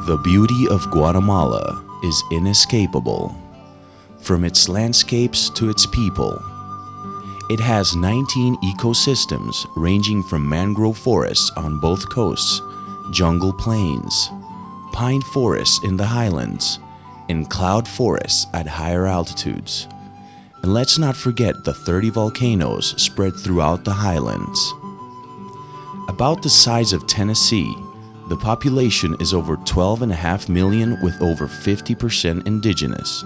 The beauty of Guatemala is inescapable. From its landscapes to its people. It has 19 ecosystems ranging from mangrove forests on both coasts, jungle plains, pine forests in the highlands, and cloud forests at higher altitudes. And let's not forget the 30 volcanoes spread throughout the highlands. About the size of Tennessee, the population is over 12.5 million with over 50% indigenous.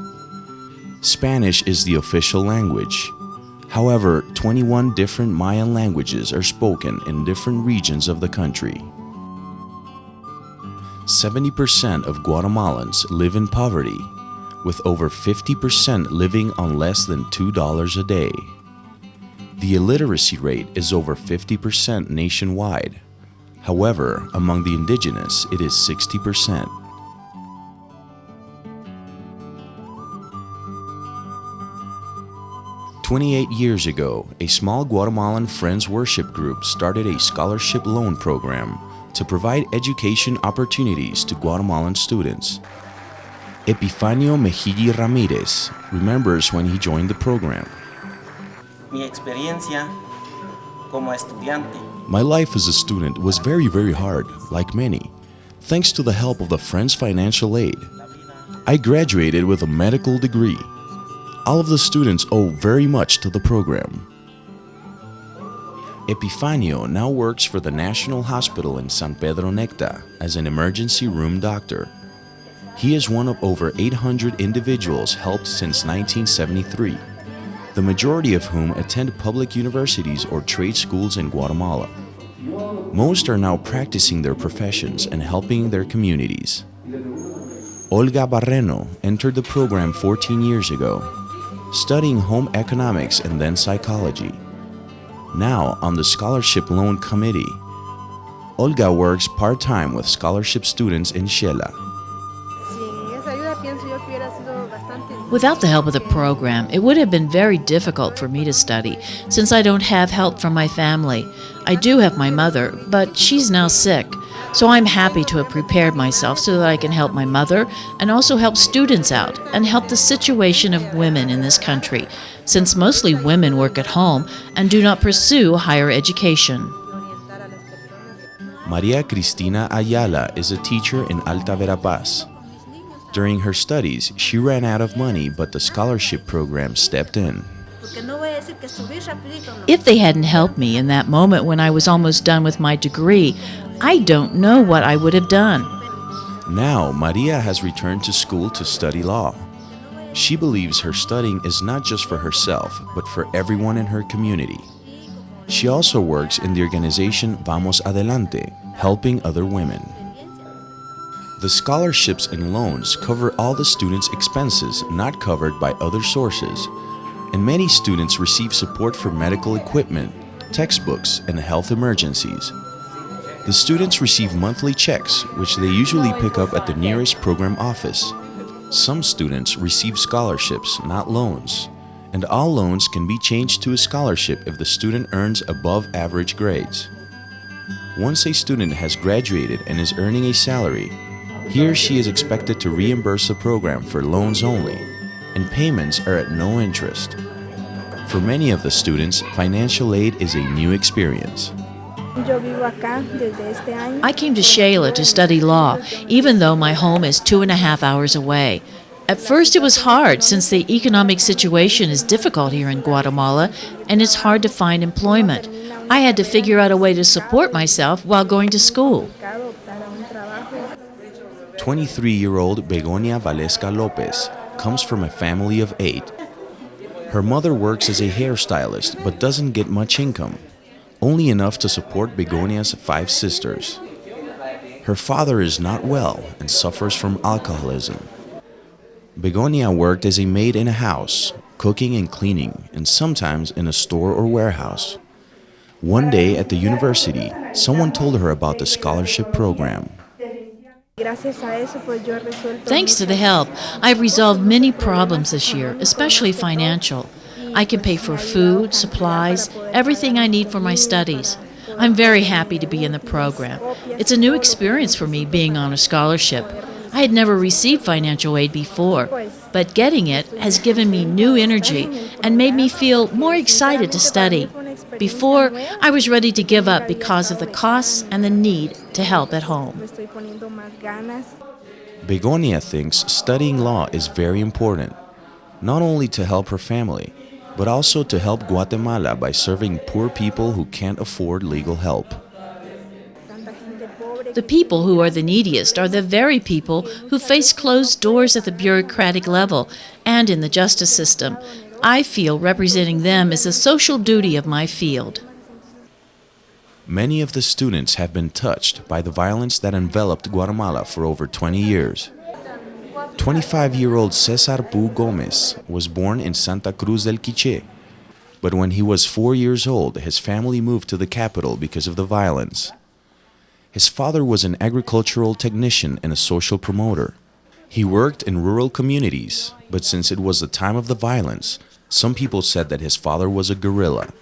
Spanish is the official language. However, 21 different Mayan languages are spoken in different regions of the country. 70% of Guatemalans live in poverty, with over 50% living on less than $2 a day. The illiteracy rate is over 50% nationwide. However, among the indigenous, it is 60%. "28 years ago, a small Guatemalan Friends worship group started a scholarship loan program to provide education opportunities to Guatemalan students. Epifanio Mejilli Ramirez remembers when he joined the program. Mi experiencia como estudiante. My life as a student was very hard, like many, thanks to the help of the Friends financial aid. I graduated with a medical degree. All of the students owe very much to the program." Epifanio now works for the National Hospital in San Pedro Necta as an emergency room doctor. He is one of over 800 individuals helped since 1973, the majority of whom attend public universities or trade schools in Guatemala. Most are now practicing their professions and helping their communities. Olga Barreno entered the program 14 years ago, studying home economics and then psychology. Now on the Scholarship Loan Committee, Olga works part-time with scholarship students in Xela. Without the help of the program, it would have been very difficult for me to study, since I don't have help from my family. I do have my mother, but she's now sick, so I'm happy to have prepared myself so that I can help my mother and also help students out and help the situation of women in this country, since mostly women work at home and do not pursue higher education. Maria Cristina Ayala is a teacher in Alta Verapaz. During her studies, she ran out of money, but the scholarship program stepped in. If they hadn't helped me in that moment when I was almost done with my degree, I don't know what I would have done. Now, Maria has returned to school to study law. She believes her studying is not just for herself, but for everyone in her community. She also works in the organization Vamos Adelante, helping other women. The scholarships and loans cover all the students' expenses not covered by other sources, and many students receive support for medical equipment, textbooks, and health emergencies. The students receive monthly checks, which they usually pick up at the nearest program office. Some students receive scholarships, not loans, and all loans can be changed to a scholarship if the student earns above average grades. Once a student has graduated and is earning a salary, he or she is expected to reimburse the program for loans only, and payments are at no interest. For many of the students, financial aid is a new experience. I came to Xela to study law, even though my home is 2.5 hours away. At first it was hard since the economic situation is difficult here in Guatemala and it's hard to find employment. I had to figure out a way to support myself while going to school. 23-year-old Begonia Valesca Lopez comes from a family of 8. Her mother works as a hairstylist but doesn't get much income, only enough to support Begonia's 5 sisters. Her father is not well and suffers from alcoholism. Begonia worked as a maid in a house, cooking and cleaning, and sometimes in a store or warehouse. One day at the university, someone told her about the scholarship program. Thanks to the help, I've resolved many problems this year, especially financial. I can pay for food, supplies, everything I need for my studies. I'm very happy to be in the program. It's a new experience for me being on a scholarship. I had never received financial aid before, but getting it has given me new energy and made me feel more excited to study. Before, I was ready to give up because of the costs and the need to help at home. Begonia thinks studying law is very important, not only to help her family, but also to help Guatemala by serving poor people who can't afford legal help. The people who are the neediest are the very people who face closed doors at the bureaucratic level and in the justice system. I feel representing them is a social duty of my field. Many of the students have been touched by the violence that enveloped Guatemala for over 20 years. 25-year-old Cesar Pu Gomez was born in Santa Cruz del Quiché, but when he was 4 years old, his family moved to the capital because of the violence. His father was an agricultural technician and a social promoter. He worked in rural communities, but since it was the time of the violence, some people said that his father was a guerrilla,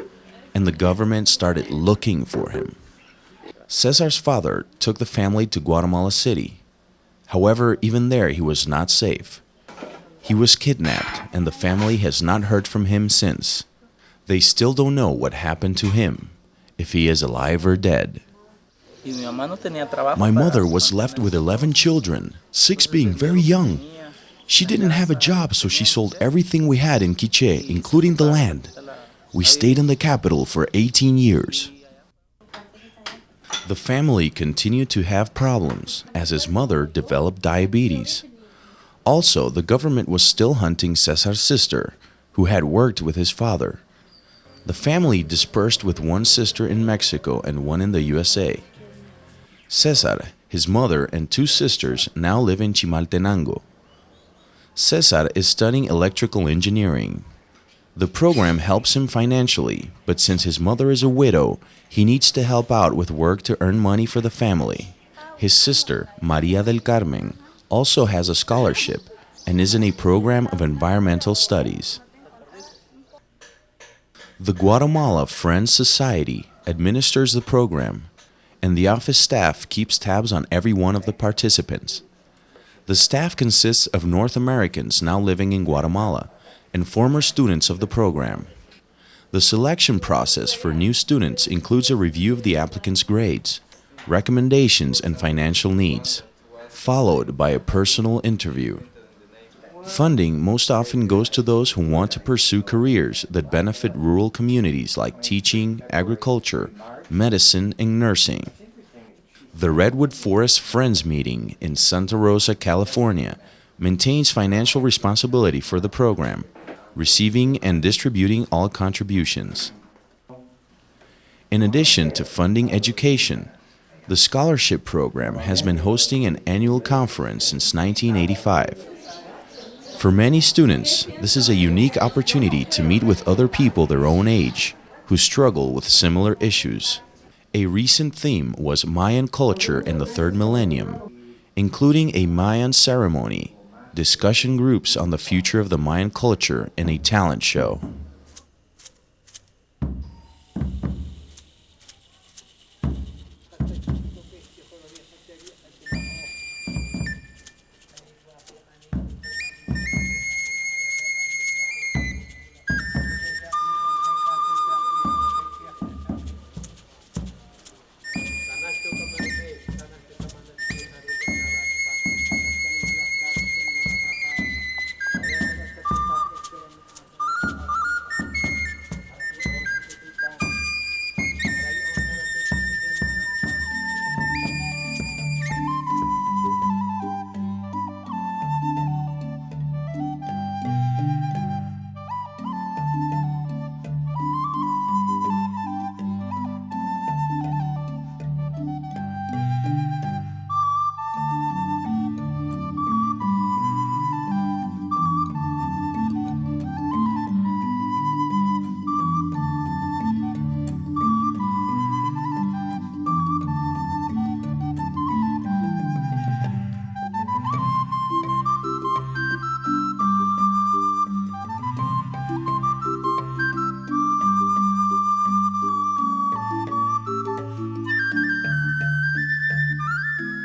and the government started looking for him. Cesar's father took the family to Guatemala City. However, even there he was not safe. He was kidnapped, and the family has not heard from him since. They still don't know what happened to him, if he is alive or dead. My mother was left with 11 children, 6 being very young. She didn't have a job, so she sold everything we had in Quiché, including the land. We stayed in the capital for 18 years. The family continued to have problems as his mother developed diabetes. Also, the government was still hunting Cesar's sister, who had worked with his father. The family dispersed with one sister in Mexico and one in the USA. Cesar, his mother, and 2 sisters now live in Chimaltenango. Cesar is studying electrical engineering. The program helps him financially, but since his mother is a widow, he needs to help out with work to earn money for the family. His sister, Maria del Carmen, also has a scholarship and is in a program of environmental studies. The Guatemala Friends Society administers the program, and the office staff keeps tabs on every one of the participants. The staff consists of North Americans now living in Guatemala and former students of the program. The selection process for new students includes a review of the applicant's grades, recommendations, and financial needs, followed by a personal interview. Funding most often goes to those who want to pursue careers that benefit rural communities like teaching, agriculture, medicine, and nursing. The Redwood Forest Friends Meeting in Santa Rosa, California, maintains financial responsibility for the program, receiving and distributing all contributions. In addition to funding education, the scholarship program has been hosting an annual conference since 1985. For many students, this is a unique opportunity to meet with other people their own age who struggle with similar issues. A recent theme was Mayan culture in the 3rd millennium, including a Mayan ceremony, discussion groups on the future of the Mayan culture, and a talent show.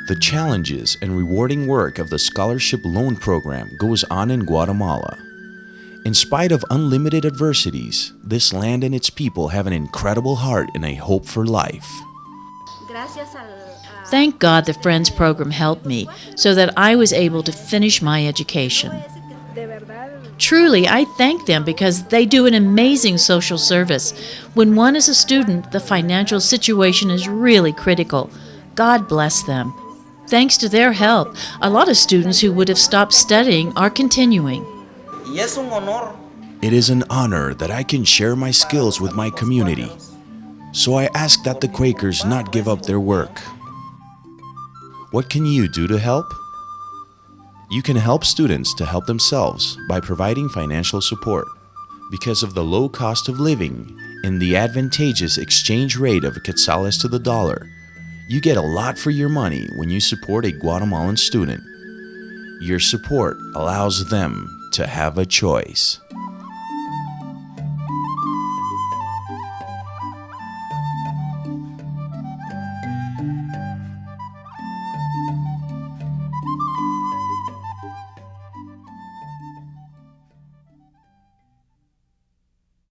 The challenges and rewarding work of the scholarship loan program goes on in Guatemala. In spite of unlimited adversities, this land and its people have an incredible heart and a hope for life. Thank God the Friends program helped me so that I was able to finish my education. Truly, I thank them because they do an amazing social service. When one is a student, the financial situation is really critical. God bless them. Thanks to their help, a lot of students who would have stopped studying are continuing. It is an honor that I can share my skills with my community. So I ask that the Quakers not give up their work. What can you do to help? You can help students to help themselves by providing financial support. Because of the low cost of living and the advantageous exchange rate of quetzales to the dollar, you get a lot for your money when you support a Guatemalan student. Your support allows them to have a choice.